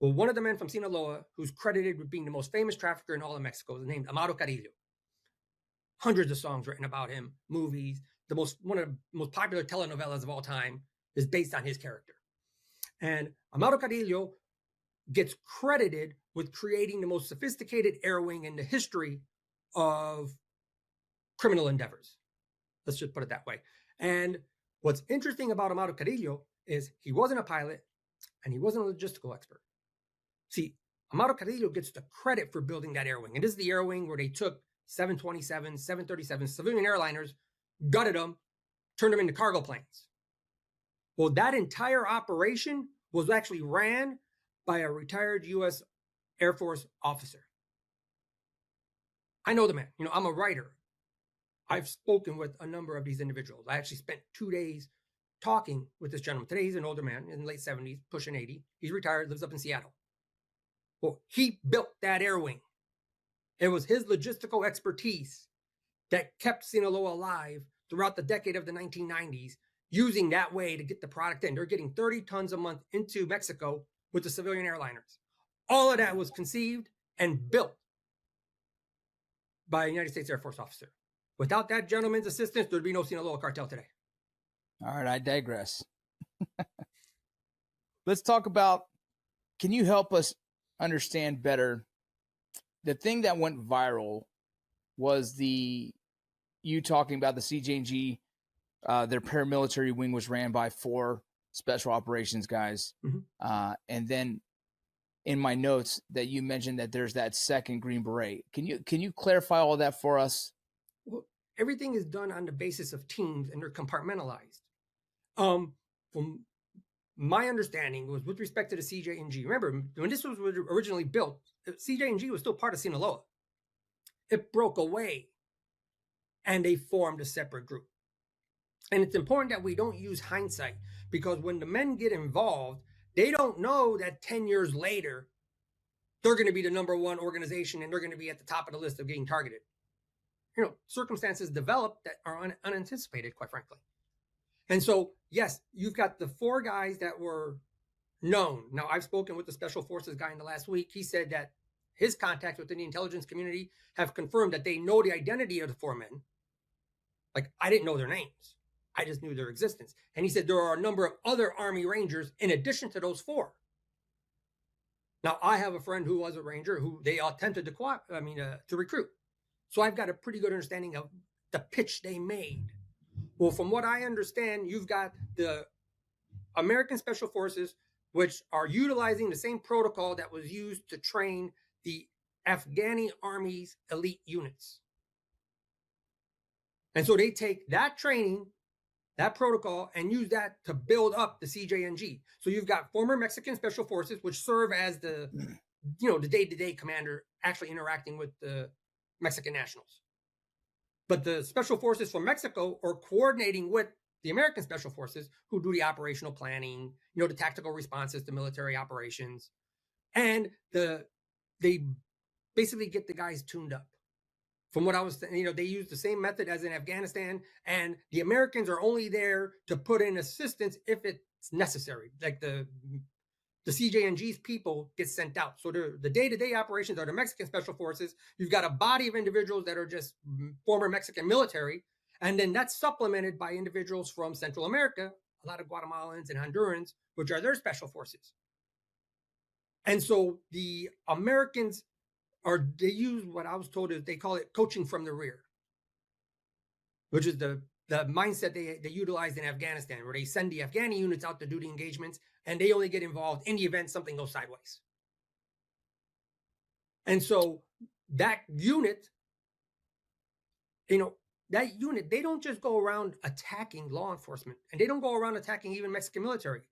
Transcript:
Well, one of the men from Sinaloa, who's credited with being the most famous trafficker in all of Mexico, is named Amado Carrillo. Hundreds of songs written about him, movies. One of the most popular telenovelas of all time is based on his character. And Amado Carrillo gets credited with creating the most sophisticated air wing in the history of criminal endeavors. Let's just put it that way. And what's interesting about Amado Carrillo is he wasn't a pilot and he wasn't a logistical expert. See, Amado Carrillo gets the credit for building that air wing. And this is the air wing where they took 727, 737 civilian airliners, gutted them, turned them into cargo planes. Well, that entire operation was actually ran by a retired U.S. Air Force officer. I know the man. I'm a writer. I've spoken with a number of these individuals. I actually spent 2 days talking with this gentleman. Today, he's an older man in the late 70s, pushing 80. He's retired, lives up in Seattle. Well, he built that air wing. It was his logistical expertise that kept Sinaloa alive throughout the decade of the 1990s, using that way to get the product in. They're getting 30 tons a month into Mexico with the civilian airliners. All of that was conceived and built by a United States Air Force officer. Without that gentleman's assistance, there'd be no Sinaloa Cartel today. All right, I digress. Let's talk about, can you help us understand better? The thing that went viral was you talking about the CJNG, their paramilitary wing was ran by 4 special operations guys. Mm-hmm. And then in my notes that you mentioned that there's that second Green Beret. Can you clarify all that for us? Well, everything is done on the basis of teams and they're compartmentalized. From my understanding was with respect to the CJNG. Remember, when this was originally built, CJNG was still part of Sinaloa. It broke away and they formed a separate group. And it's important that we don't use hindsight, because when the men get involved, they don't know that 10 years later, they're going to be the #1 organization and they're going to be at the top of the list of getting targeted. Circumstances develop that are unanticipated, quite frankly. And so, yes, you've got the 4 guys that were known. Now, I've spoken with the Special Forces guy in the last week. He said that his contacts within the intelligence community have confirmed that they know the identity of the 4 men. Like, I didn't know their names. I just knew their existence. And he said there are a number of other Army Rangers in addition to those 4. Now, I have a friend who was a Ranger who they attempted to recruit. So I've got a pretty good understanding of the pitch they made. Well, from what I understand, you've got the American Special Forces, which are utilizing the same protocol that was used to train the Afghani Army's elite units. And so they take that training, that protocol, and use that to build up the CJNG. So you've got former Mexican Special Forces, which serve as the day-to-day commander actually interacting with the Mexican nationals. But the Special Forces from Mexico are coordinating with the American Special Forces, who do the operational planning, the tactical responses to military operations. And they basically get the guys tuned up. From what I was saying, they use the same method as in Afghanistan, and the Americans are only there to put in assistance if it's necessary. Like the CJNG's people get sent out. So the day-to-day operations are the Mexican Special Forces. You've got a body of individuals that are just former Mexican military, and then that's supplemented by individuals from Central America, a lot of Guatemalans and Hondurans, which are their special forces. And so the Americans they use what I was told is they call it coaching from the rear, which is the mindset they utilized in Afghanistan, where they send the Afghani units out to do the engagements and they only get involved in the event something goes sideways. And so that unit, they don't just go around attacking law enforcement, and they don't go around attacking even Mexican military.